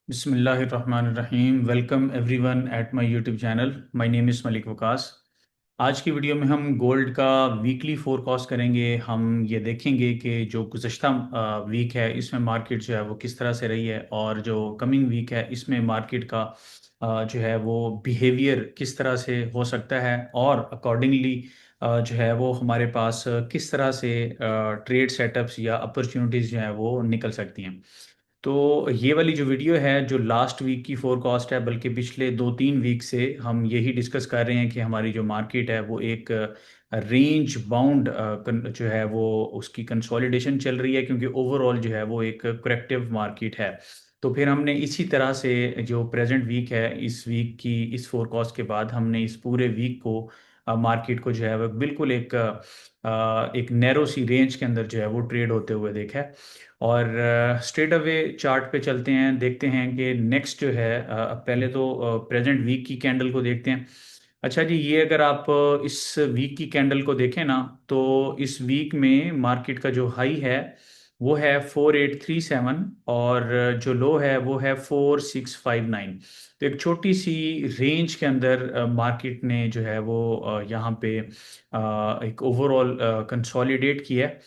बिस्मिल्लाहिर्रहमानिर्रहीम। Welcome everyone at my YouTube channel. My name is Malik Waqas. आज की वीडियो में हम गोल्ड का वीकली फोरकास्ट करेंगे। हम ये देखेंगे कि जो गुज़श्ता वीक है इसमें मार्केट जो है वो किस तरह से रही है, और जो कमिंग वीक है इसमें मार्केट का जो है वो बिहेवियर किस तरह से हो सकता है, और अकॉर्डिंगली जो है वो हमारे पास किस तरह से ट्रेड सेटअप्स या अपॉर्चुनिटीज़ जो है वो निकल सकती हैं। तो ये वाली जो वीडियो है जो लास्ट वीक की फोरकास्ट है, बल्कि पिछले 2-3 वीक से हम यही डिस्कस कर रहे हैं कि हमारी जो मार्केट है वो एक रेंज बाउंड जो है वो उसकी कंसोलिडेशन चल रही है, क्योंकि ओवरऑल जो है वो एक करेक्टिव मार्केट है। तो फिर हमने इसी तरह से जो प्रेजेंट वीक है, इस वीक की इस फोरकास्ट के बाद हमने इस पूरे वीक को मार्केट को जो है वो बिल्कुल एक नैरो सी रेंज के अंदर जो है वो ट्रेड होते हुए देखा है। और स्ट्रेट अवे चार्ट पे चलते हैं, देखते हैं कि नेक्स्ट जो है पहले तो प्रेजेंट वीक की कैंडल को देखते हैं। अच्छा जी, ये अगर आप इस वीक की कैंडल को देखें ना, तो इस वीक में मार्केट का जो हाई है वो है 4837, और जो लो है वो है 4659। तो एक छोटी सी रेंज के अंदर मार्केट ने जो है वो यहाँ पे एक ओवरऑल कंसोलिडेट किया है।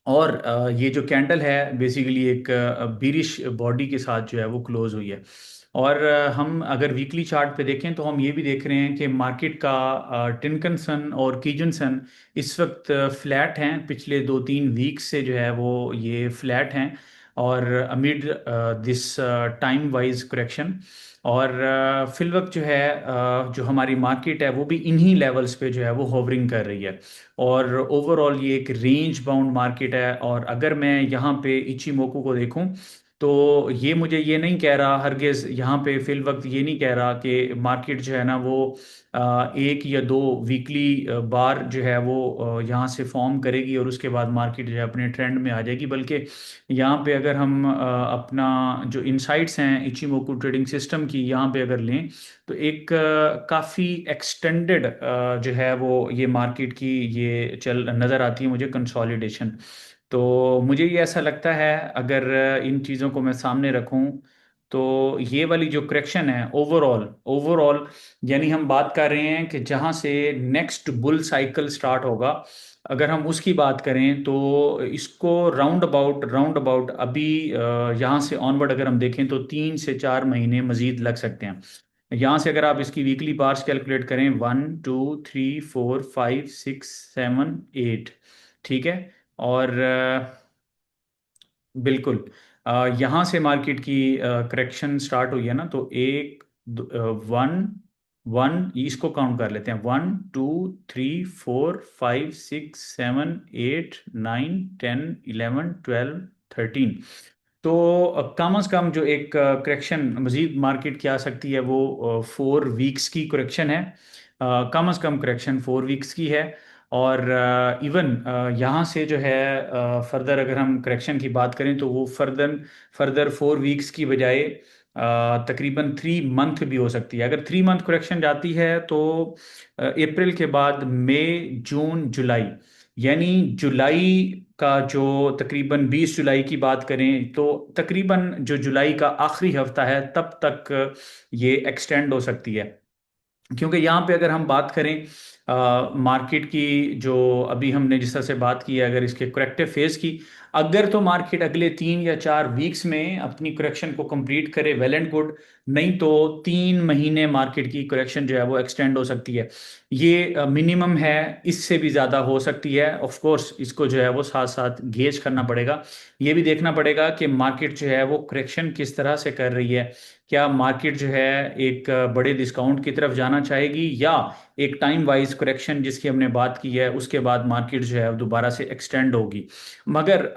और ये जो कैंडल है बेसिकली एक बीरिश बॉडी के साथ जो है वो क्लोज हुई है। और हम अगर वीकली चार्ट पे देखें तो हम ये भी देख रहे हैं कि मार्केट का टिनकन सन और कीजन सन इस वक्त फ्लैट हैं। पिछले 2-3 वीक से जो है वो ये फ्लैट हैं, और amid this time wise correction. और फिल वक्त जो है जो हमारी मार्केट है वो भी इन्हीं लेवल्स पे जो है वो होवरिंग कर रही है। और ओवरऑल ये एक रेंज बाउंड मार्केट है। और अगर मैं यहाँ पे इचिमोकू को देखूं तो ये मुझे ये नहीं कह रहा, हरगिज़ यहाँ पे फिल वक्त ये नहीं कह रहा कि मार्केट जो है ना वो एक या दो वीकली बार जो है वो यहाँ से फॉर्म करेगी और उसके बाद मार्केट जो है अपने ट्रेंड में आ जाएगी। बल्कि यहाँ पे अगर हम अपना जो इनसाइट्स हैं इचिमोकू ट्रेडिंग सिस्टम की यहाँ पे अगर लें, तो एक काफ़ी एक्सटेंडेड जो है वो ये मार्केट की ये चल नज़र आती है मुझे कंसोलिडेशन। तो मुझे ये ऐसा लगता है, अगर इन चीज़ों को मैं सामने रखूं, तो ये वाली जो करेक्शन है ओवरऑल ओवरऑल यानी हम बात कर रहे हैं कि जहां से नेक्स्ट बुल साइकिल स्टार्ट होगा, अगर हम उसकी बात करें तो इसको राउंड अबाउट अभी यहाँ से ऑनवर्ड अगर हम देखें तो 3 से 4 महीने मजीद लग सकते हैं। यहाँ से अगर आप इसकी वीकली बार्स कैलकुलेट करें, 1 2 3 4 5 6 7 8, ठीक है। और बिल्कुल यहाँ से मार्केट की करेक्शन स्टार्ट हुई है ना, तो एक वन वन इसको काउंट कर लेते हैं, 1 2 3 4 5 6 7 8 9 10 11 12 13। तो कम से कम जो एक करेक्शन मजीद मार्केट की आ सकती है वो 4 वीक्स की करेक्शन है। कम से कम करेक्शन 4 वीक्स की है। और इवन यहाँ से जो है फर्दर अगर हम करेक्शन की बात करें तो वो फर्दर फर्दर 4 वीक्स की बजाय तकरीबन 3 मंथ भी हो सकती है। अगर 3 मंथ करेक्शन जाती है तो अप्रैल के बाद मई जून जुलाई, यानी जुलाई का जो तकरीबन 20 जुलाई की बात करें तो तकरीबन जो जुलाई का आखिरी हफ्ता है तब तक ये एक्सटेंड हो सकती है। क्योंकि यहाँ पे अगर हम बात करें मार्केट की, जो अभी हमने जिस तरह से बात की है, अगर इसके करेक्टिव फेज की, अगर तो मार्केट अगले 3 या 4 वीक्स में अपनी करेक्शन को कंप्लीट करे, वेल एंड गुड। नहीं तो 3 महीने मार्केट की करेक्शन जो है वो एक्सटेंड हो सकती है। ये मिनिमम है, इससे भी ज़्यादा हो सकती है। ऑफ कोर्स इसको जो है वो साथ साथ गेज करना पड़ेगा। ये भी देखना पड़ेगा कि मार्केट जो है वो करेक्शन किस तरह से कर रही है। क्या मार्केट जो है एक बड़े डिस्काउंट की तरफ जाना चाहेगी, या एक टाइम वाइज करेक्शन जिसकी हमने बात की है उसके बाद मार्केट जो है दोबारा से एक्सटेंड होगी। मगर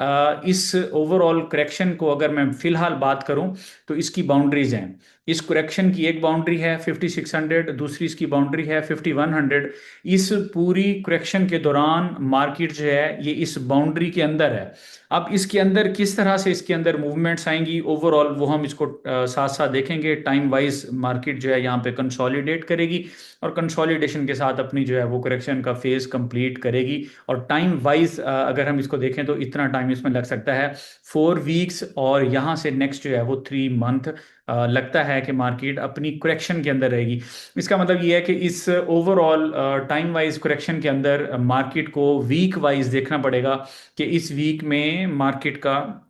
इस ओवरऑल करेक्शन को अगर मैं फिलहाल बात करूं तो इसकी बाउंड्रीज हैं। इस करेक्शन की एक बाउंड्री है 5600, दूसरी इसकी बाउंड्री है 5100। इस पूरी करेक्शन के दौरान मार्केट जो है ये इस बाउंड्री के अंदर है। अब इसके अंदर किस तरह से इसके अंदर मूवमेंट्स आएंगी ओवरऑल वो हम इसको साथ साथ देखेंगे। टाइम वाइज मार्केट जो है यहाँ पे कंसोलिडेट करेगी और कंसोलिडेशन के साथ अपनी जो है वो करेक्शन का फेज कंप्लीट करेगी। और टाइम वाइज अगर हम इसको देखें तो इतना टाइम इसमें लग सकता है 4 वीक्स, और यहाँ से नेक्स्ट जो है वो 3 मंथ लगता है कि मार्केट अपनी करेक्शन के अंदर रहेगी। इसका मतलब ये है कि इस ओवरऑल टाइम वाइज करेक्शन के अंदर मार्केट को वीक वाइज देखना पड़ेगा कि इस वीक में मार्केट का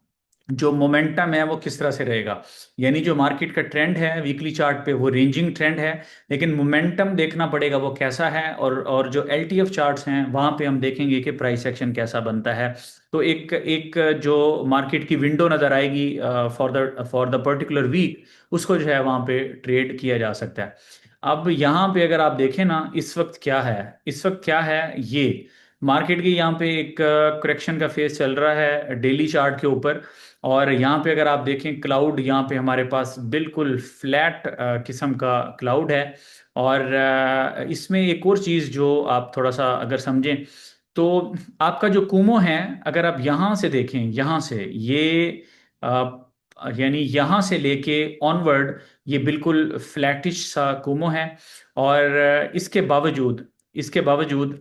जो मोमेंटम है वो किस तरह से रहेगा। यानी जो मार्केट का ट्रेंड है वीकली चार्ट पे वो रेंजिंग ट्रेंड है, लेकिन मोमेंटम देखना पड़ेगा वो कैसा है। और जो एलटीएफ चार्ट्स हैं वहां पे हम देखेंगे कि प्राइस एक्शन कैसा बनता है। तो एक एक जो मार्केट की विंडो नजर आएगी फॉर द पर्टिकुलर वीक, उसको जो है वहां पे ट्रेड किया जा सकता है। अब यहाँ पे अगर आप देखें ना इस वक्त क्या है, इस वक्त क्या है, ये मार्केट की यहाँ पे एक करेक्शन का फेज चल रहा है डेली चार्ट के ऊपर। और यहाँ पे अगर आप देखें क्लाउड, यहाँ पे हमारे पास बिल्कुल फ्लैट किस्म का क्लाउड है। और इसमें एक और चीज़ जो आप थोड़ा सा अगर समझें तो आपका जो कुमो है, अगर आप यहाँ से देखें, यहाँ से ये यानी यहाँ से लेके ऑनवर्ड ये बिल्कुल फ्लैटिश सा कुमो है। और इसके बावजूद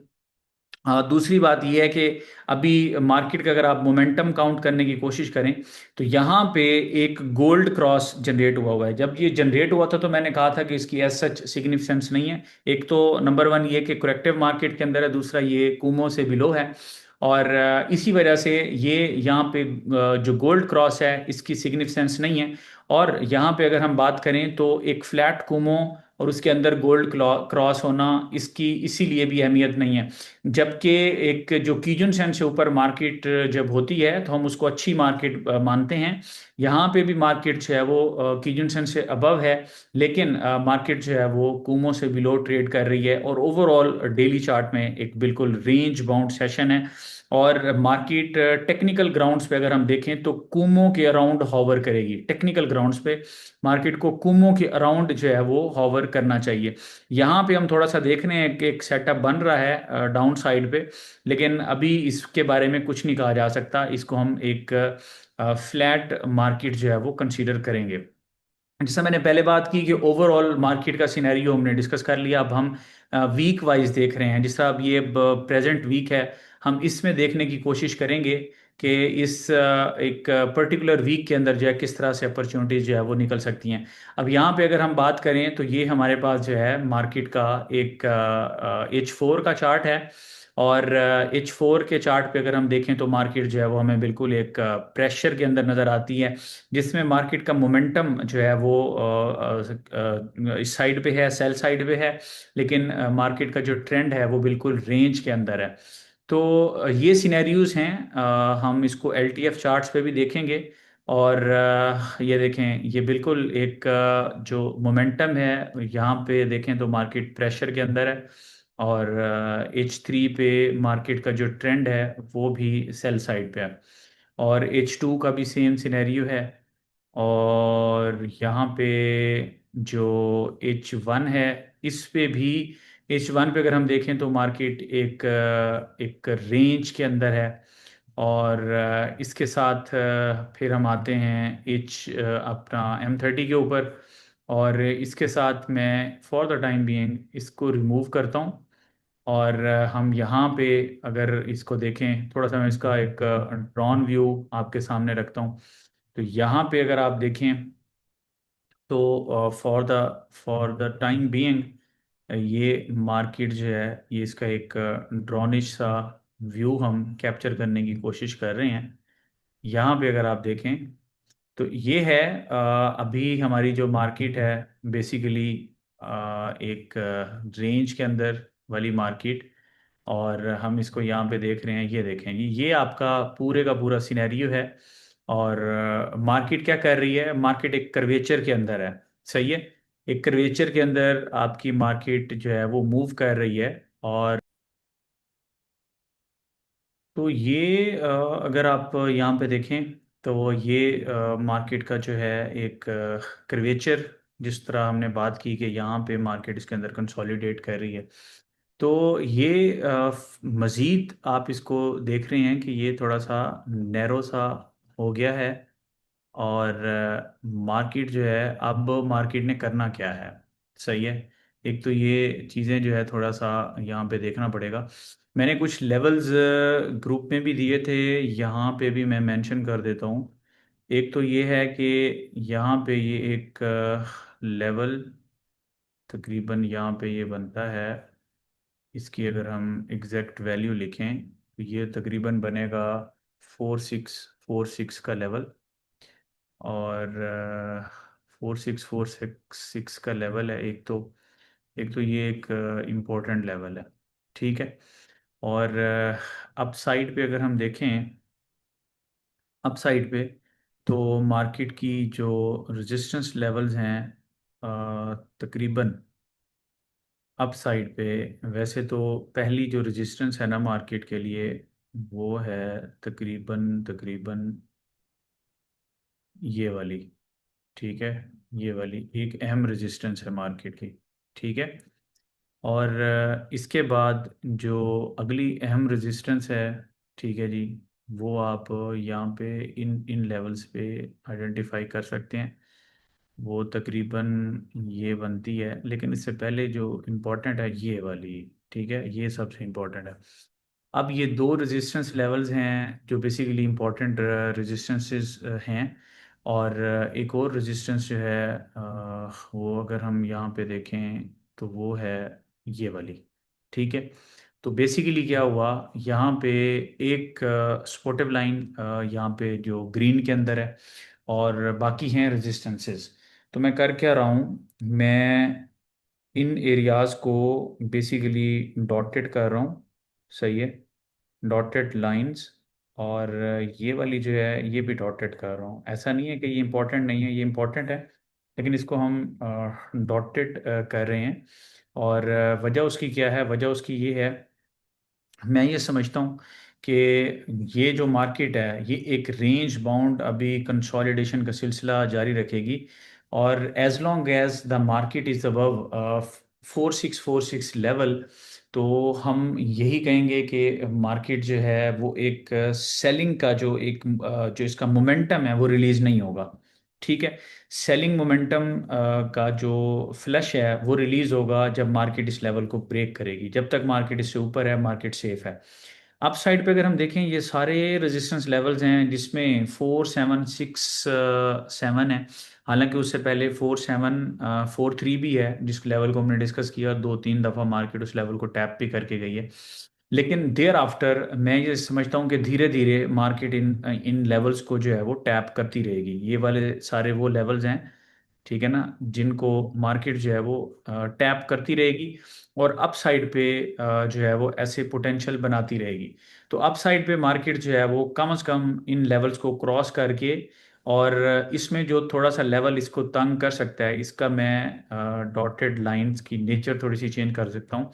दूसरी बात यह है कि अभी मार्केट का अगर आप मोमेंटम काउंट करने की कोशिश करें तो यहाँ पे एक गोल्ड क्रॉस जनरेट हुआ है। जब ये जनरेट हुआ था तो मैंने कहा था कि इसकी एज सच सिग्निफिकेंस नहीं है। एक तो नंबर वन ये कि करेक्टिव मार्केट के अंदर है, दूसरा ये कुमो से बिलो है। और इसी वजह से ये यहाँ पे जो गोल्ड क्रॉस है इसकी सिग्निफिकेंस नहीं है। और यहाँ पे अगर हम बात करें तो एक फ्लैट कुमो और उसके अंदर गोल्ड क्रॉस होना इसकी इसीलिए भी अहमियत नहीं है। जबकि एक जो कीजुन सेन से ऊपर मार्केट जब होती है तो हम उसको अच्छी मार्केट मानते हैं। यहाँ पे भी मार्केट जो है वो कीजुन सेन से अबव है, लेकिन मार्केट जो है वो कुमो से बिलो ट्रेड कर रही है। और ओवरऑल डेली चार्ट में एक बिल्कुल रेंज बाउंड सेशन है। और मार्केट टेक्निकल ग्राउंड्स पे अगर हम देखें तो कुमो के अराउंड हॉवर करेगी। टेक्निकल ग्राउंड्स पे मार्केट को कुमो के अराउंड जो है वो हॉवर करना चाहिए। यहाँ पे हम थोड़ा सा देख रहे हैं कि एक सेटअप बन रहा है डाउन साइड पे, लेकिन अभी इसके बारे में कुछ नहीं कहा जा सकता। इसको हम एक फ्लैट मार्केट जो है वो कंसीडर करेंगे। जैसा मैंने पहले बात की कि ओवरऑल मार्केट का सिनेरियो हमने डिस्कस कर लिया। अब हम वीक वाइज देख रहे हैं। जिस तरह अब ये प्रेजेंट वीक है, हम इसमें देखने की कोशिश करेंगे कि इस एक पर्टिकुलर वीक के अंदर जो है किस तरह से अपॉर्चुनिटीज जो है वो निकल सकती हैं। अब यहाँ पे अगर हम बात करें तो ये हमारे पास जो है मार्केट का एक H4 का चार्ट है। और H4 के चार्ट पे अगर हम देखें तो मार्केट जो है वो हमें बिल्कुल एक प्रेशर के अंदर नज़र आती है, जिसमें मार्केट का मोमेंटम जो है वो इस साइड पे है, सेल साइड पे है। लेकिन मार्केट का जो ट्रेंड है वो बिल्कुल रेंज के अंदर है। तो ये सिनेरियोज हैं। हम इसको एलटीएफ चार्ट्स पे भी देखेंगे। और ये देखें, ये बिल्कुल एक जो मोमेंटम है यहाँ पे देखें तो मार्केट प्रेशर के अंदर है। और H3 पे मार्केट का जो ट्रेंड है वो भी सेल साइड पे है। और H2 का भी सेम सिनेरियो है। और यहाँ पे जो H1 है इस पे भी, H1 पे अगर हम देखें तो मार्केट एक रेंज के अंदर है। और इसके साथ फिर हम आते हैं अपना M30 के ऊपर। और इसके साथ मैं फॉर द टाइम बीइंग इसको रिमूव करता हूँ। और हम यहाँ पे अगर इसको देखें, थोड़ा सा मैं इसका एक ड्रॉन व्यू आपके सामने रखता हूँ। तो यहाँ पे अगर आप देखें तो फॉर द टाइम बीइंग ये मार्केट जो है ये इसका एक ड्रॉनिश सा व्यू हम कैप्चर करने की कोशिश कर रहे हैं। यहाँ पे अगर आप देखें तो ये है अभी हमारी जो मार्केट है बेसिकली एक रेंज के अंदर वाली मार्केट। और हम इसको यहाँ पे देख रहे हैं, ये देखें, ये आपका पूरे का पूरा सिनेरियो है। और मार्केट क्या कर रही है, मार्केट एक कर्वेचर के अंदर है। सही है, एक कर्वेचर के अंदर आपकी मार्केट जो है वो मूव कर रही है। और तो ये अगर आप यहाँ पे देखें तो ये मार्केट का जो है एक कर्वेचर जिस तरह हमने बात की कि यहाँ पे मार्केट इसके अंदर कंसोलिडेट कर रही है, तो यहाँ पे मार्केट इसके अंदर कंसोलिडेट कर रही है। तो ये मज़ीद आप इसको देख रहे हैं कि ये थोड़ा सा नैरो सा हो गया है। और मार्केट जो है, अब मार्केट ने करना क्या है, सही है। एक तो ये चीज़ें जो है थोड़ा सा यहाँ पे देखना पड़ेगा। मैंने कुछ लेवल्स ग्रुप में भी दिए थे, यहाँ पे भी मैं मेंशन कर देता हूँ। एक तो ये है कि यहाँ पे ये एक लेवल तकरीबन यहाँ पे ये बनता है। इसकी अगर हम एग्जैक्ट वैल्यू लिखें तो ये तकरीबन बनेगा 4646 का लेवल। और 4646 का लेवल है एक तो ये एक इम्पोर्टेंट लेवल है, ठीक है। और अप साइड पे अगर हम देखें, अप साइड पे तो मार्केट की जो रेजिस्टेंस लेवल्स हैं तकरीबन अप साइड पे, वैसे तो पहली जो रेजिस्टेंस है ना मार्केट के लिए, वो है तकरीबन तकरीबन ये वाली, ठीक है। ये वाली एक अहम रेजिस्टेंस है मार्केट की, ठीक है। और इसके बाद जो अगली अहम रेजिस्टेंस है, ठीक है जी, वो आप यहाँ पे इन इन लेवल्स पे आइडेंटिफाई कर सकते हैं। वो तकरीबन ये बनती है, लेकिन इससे पहले जो इम्पोर्टेंट है ये वाली, ठीक है, ये सबसे इम्पोर्टेंट है। अब ये दो रेजिस्टेंस लेवल्स हैं जो बेसिकली इंपॉर्टेंट रेजिस्टेंसेस हैं। और एक और रेजिस्टेंस जो है वो अगर हम यहाँ पे देखें तो वो है ये वाली, ठीक है। तो बेसिकली क्या हुआ, यहाँ पे एक स्पोटिव लाइन यहाँ पे जो ग्रीन के अंदर है, और बाकी हैं रेजिस्टेंसेस। तो मैं कर क्या रहा हूँ, मैं इन एरियाज को बेसिकली डॉटेड कर रहा हूँ, सही है, डॉटेड लाइंस। और ये वाली जो है ये भी डॉटेड कर रहा हूँ। ऐसा नहीं है कि ये इंपॉर्टेंट नहीं है, ये इंपॉर्टेंट है, लेकिन इसको हम डॉटेड कर रहे हैं। और वजह उसकी क्या है, वजह उसकी ये है, मैं ये समझता हूँ कि ये जो मार्केट है ये एक रेंज बाउंड अभी कंसोलिडेशन का सिलसिला जारी रखेगी। और as long as the market is above 4646 level, तो हम यही कहेंगे कि मार्केट जो है वो एक सेलिंग का जो इसका मोमेंटम है वो रिलीज नहीं होगा, ठीक है। सेलिंग मोमेंटम का जो फ्लश है वो रिलीज होगा जब मार्केट इस लेवल को ब्रेक करेगी। जब तक मार्केट इससे ऊपर है मार्केट सेफ है। अप साइड पे अगर हम देखें, ये सारे रेजिस्टेंस लेवल्स हैं जिसमें 4767 है। हालांकि उससे पहले 4743 भी है, जिस लेवल को हमने डिस्कस किया, दो तीन दफ़ा मार्केट उस लेवल को टैप भी करके गई है। लेकिन देयर आफ्टर मैं ये समझता हूँ कि धीरे धीरे मार्केट इन इन लेवल्स को जो है वो टैप करती रहेगी। ये वाले सारे वो लेवल्स हैं, ठीक है ना, जिनको मार्केट जो है वो टैप करती रहेगी। और अप साइड पे जो है वो ऐसे पोटेंशियल बनाती रहेगी। तो अप साइड पे मार्केट जो है वो कम से कम इन लेवल्स को क्रॉस करके, और इसमें जो थोड़ा सा लेवल इसको तंग कर सकता है, इसका मैं डॉटेड लाइंस की नेचर थोड़ी सी चेंज कर सकता हूँ।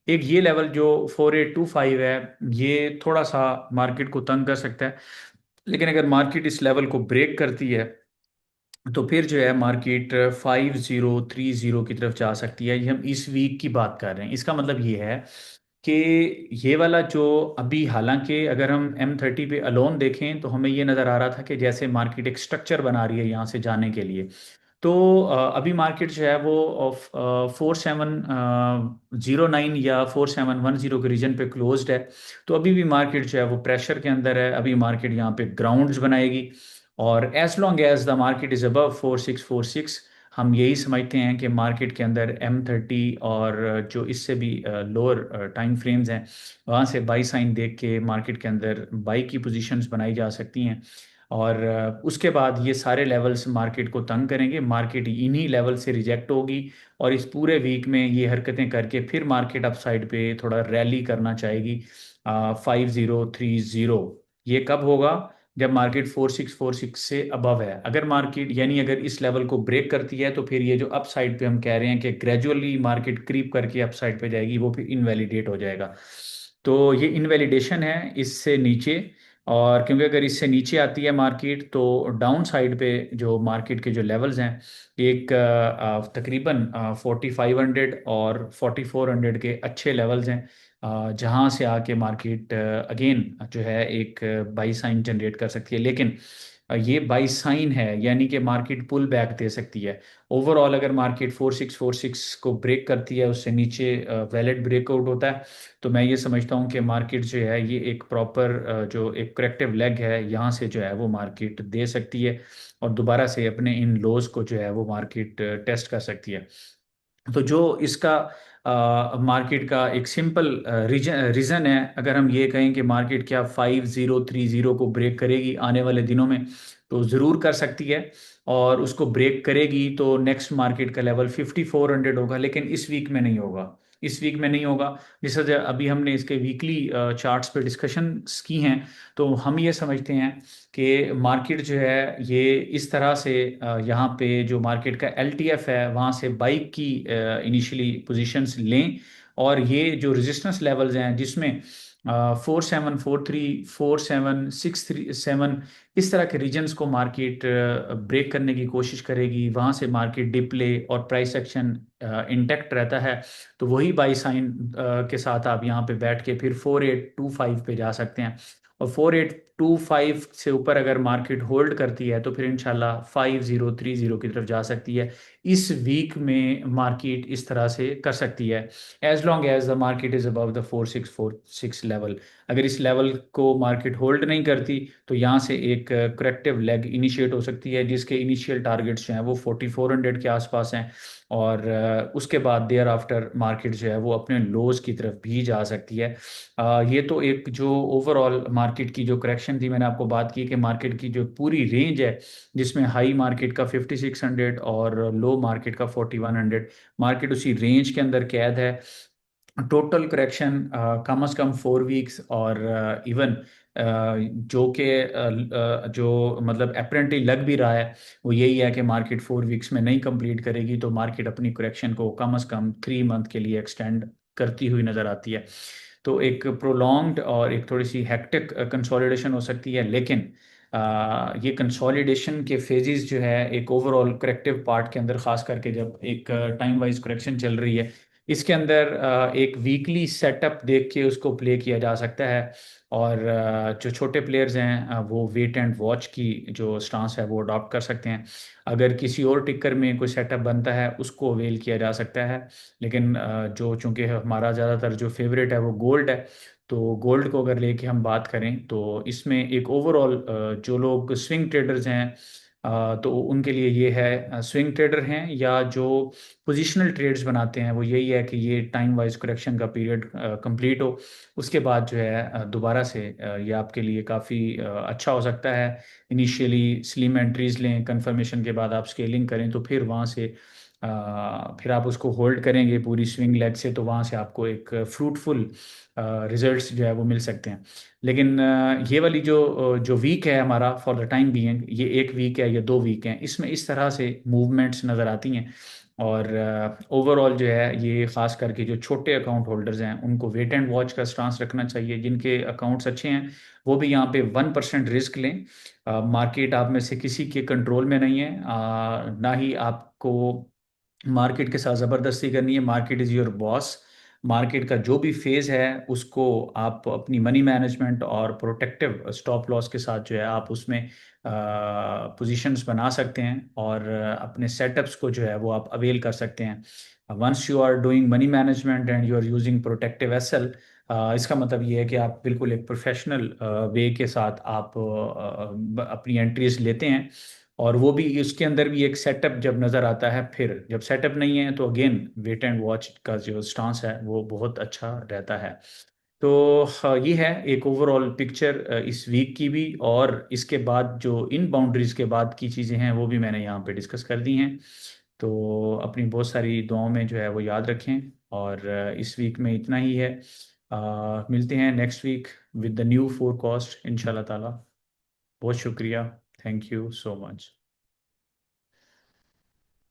एक ये लेवल जो 4825 है, ये थोड़ा सा मार्केट को तंग कर सकता है। लेकिन अगर मार्केट इस लेवल को ब्रेक करती है तो फिर जो है मार्केट 5030 की तरफ जा सकती है। ये हम इस वीक की बात कर रहे हैं। इसका मतलब ये है कि ये वाला जो अभी, हालांकि अगर हम M30 पे अलोन देखें तो हमें ये नज़र आ रहा था कि जैसे मार्केट एक स्ट्रक्चर बना रही है यहाँ से जाने के लिए। तो अभी मार्केट जो है वो 4709 या 4710 के रीजन पे क्लोज्ड है। तो अभी भी मार्केट जो है वो प्रेशर के अंदर है। अभी मार्केट यहाँ पे ग्राउंड्स बनाएगी। और as long as the market is above 4646, हम यही समझते हैं कि मार्केट के अंदर M30 और जो इससे भी लोअर टाइम फ्रेम्स हैं, वहाँ से बाई साइन देख के मार्केट के अंदर बाई की पोजीशंस बनाई जा सकती हैं। और उसके बाद ये सारे लेवल्स मार्केट को तंग करेंगे, मार्केट इन्हीं लेवल से रिजेक्ट होगी। और इस पूरे वीक में ये हरकतें करके फिर मार्केट अप साइड पे थोड़ा रैली करना चाहेगी 5030। ये कब होगा, जब मार्केट 4646 से अबव है। अगर मार्केट यानी अगर इस लेवल को ब्रेक करती है तो फिर ये जो अप साइड पे हम कह रहे हैं कि ग्रेजुअली मार्केट क्रीप करके अप साइड पे जाएगी, वो फिर इनवैलिडेट हो जाएगा। तो ये इनवैलिडेशन है इससे नीचे और क्योंकि अगर इससे नीचे आती है मार्केट तो डाउन साइड पे जो मार्केट के जो लेवल्स हैं, एक तकरीबन 4500 और 4400 के अच्छे लेवल्स हैं, जहां से आके मार्केट अगेन जो है एक बाई साइन जनरेट कर सकती है। लेकिन ये बाई साइन है, यानी कि मार्केट पुल बैक दे सकती है। ओवरऑल अगर मार्केट 4646 को ब्रेक करती है, उससे नीचे वैलिड ब्रेकआउट होता है, तो मैं ये समझता हूँ कि मार्केट जो है ये एक प्रॉपर जो एक करेक्टिव लेग है, यहाँ से जो है वो मार्केट दे सकती है और दोबारा से अपने इन लोज को जो है वो मार्केट टेस्ट कर सकती है। तो जो इसका मार्केट का एक सिंपल रीज़न है, अगर हम ये कहें कि मार्केट क्या 5030 को ब्रेक करेगी आने वाले दिनों में, तो ज़रूर कर सकती है। और उसको ब्रेक करेगी तो नेक्स्ट मार्केट का लेवल 5400 होगा, लेकिन इस वीक में नहीं होगा। इस वीक में नहीं होगा। जैसे अभी हमने इसके वीकली चार्ट्स पे डिस्कशंस की हैं, तो हम ये समझते हैं कि मार्केट जो है ये इस तरह से यहाँ पे जो मार्केट का एलटीएफ है वहाँ से बाइक की इनिशियली पोजीशंस लें, और ये जो रेजिस्टेंस लेवल्स हैं जिसमें 4743 4767 इस तरह के रीजन्स को मार्केट ब्रेक करने की कोशिश करेगी, वहाँ से मार्केट डिप ले और प्राइस एक्शन इंटैक्ट रहता है, तो वही बाई साइन के साथ आप यहाँ पे बैठ के फिर 4825 पे जा सकते हैं। और 4825 से ऊपर अगर मार्केट होल्ड करती है तो फिर इंशाल्लाह 5030 की तरफ जा सकती है। इस वीक में मार्केट इस तरह से कर सकती है, as long as the market is above the 4646 level. अगर इस लेवल को मार्केट होल्ड नहीं करती तो यहाँ से एक करेक्टिव लेग इनिशिएट हो सकती है, जिसके इनिशियल टारगेट्स जो हैं वो 4400 के आसपास हैं। और उसके बाद देयर आफ्टर मार्केट जो है वो अपने लोज की तरफ भी जा सकती है। ये तो एक जो ओवरऑल मार्केट की जो करेक्शन थी, मैंने आपको बात की कि मार्केट की जो पूरी रेंज है, जिसमें हाई मार्केट का 5600 और लो मार्केट का 4100, मार्केट उसी रेंज के अंदर कैद है। टोटल करेक्शन कम से कम 4 वीक्स और इवन जो कि जो मतलब अपेरेंटली लग भी रहा है वो यही है कि मार्केट 4 वीक्स में नहीं कंप्लीट करेगी, तो मार्केट अपनी करेक्शन को कम से कम 3 मंथ के लिए एक्सटेंड करती हुई नज़र आती है। तो एक प्रोलॉन्ग्ड और एक थोड़ी सी हेक्टिक कंसोलिडेशन हो सकती है, लेकिन ये कंसोलिडेशन के फेजेस जो है एक ओवरऑल करेक्टिव पार्ट के अंदर, खास करके जब एक टाइम वाइज करेक्शन चल रही है, इसके अंदर एक वीकली सेटअप देख के उसको प्ले किया जा सकता है। और जो छोटे प्लेयर्स हैं वो वेट एंड वॉच की जो स्टांस है वो अडॉप्ट कर सकते हैं। अगर किसी और टिकर में कोई सेटअप बनता है उसको अवेल किया जा सकता है। लेकिन जो चूंकि हमारा ज़्यादातर जो फेवरेट है वो गोल्ड है, तो गोल्ड को अगर लेके हम बात करें तो इसमें एक ओवरऑल जो लोग स्विंग ट्रेडर्स हैं, तो उनके लिए ये है, स्विंग ट्रेडर हैं या जो पोजिशनल ट्रेड्स बनाते हैं, वो यही है कि ये टाइम वाइज करेक्शन का पीरियड कंप्लीट हो, उसके बाद जो है दोबारा से ये आपके लिए काफ़ी अच्छा हो सकता है। इनिशियली स्लिम एंट्रीज लें, कंफर्मेशन के बाद आप स्केलिंग करें, तो फिर वहाँ से फिर आप उसको होल्ड करेंगे पूरी स्विंग लेग से, तो वहाँ से आपको एक फ्रूटफुल रिजल्ट्स जो है वो मिल सकते हैं। लेकिन ये वाली जो वीक है हमारा फॉर द टाइम बीइंग, ये 1 वीक है या 2 वीक है, इसमें इस तरह से मूवमेंट्स नज़र आती हैं। और ओवरऑल जो है ये खास करके जो छोटे अकाउंट होल्डर्स हैं उनको वेट एंड वॉच का स्टांस रखना चाहिए। जिनके अकाउंट्स अच्छे हैं वो भी यहाँ पे 1% रिस्क लें। मार्केट आप में से किसी के कंट्रोल में नहीं है, ना ही आपको मार्केट के साथ ज़बरदस्ती करनी है। Market is your boss. Market का जो भी फेज़ है उसको आप अपनी मनी मैनेजमेंट और प्रोटेक्टिव स्टॉप लॉस के साथ जो है आप उसमें पोजीशंस बना सकते हैं, और अपने सेटअप्स को जो है वो आप अवेल कर सकते हैं। Once you are doing money management and you are using protective SL, इसका मतलब ये है कि आप बिल्कुल एक प्रोफेशनल वे के साथ आप अपनी एंट्रीज लेते हैं। और वो भी उसके अंदर भी एक सेटअप जब नज़र आता है, फिर जब सेटअप नहीं है तो अगेन वेट एंड वॉच का जो स्टांस है वो बहुत अच्छा रहता है। तो ये है एक ओवरऑल पिक्चर इस वीक की भी, और इसके बाद जो इन बाउंड्रीज के बाद की चीज़ें हैं वो भी मैंने यहाँ पे डिस्कस कर दी हैं। तो अपनी बहुत सारी दुआओं में जो है वो याद रखें, और इस वीक में इतना ही है। मिलते हैं next week with the new forecast इंशाल्लाह ताला। बहुत शुक्रिया। Thank you so much.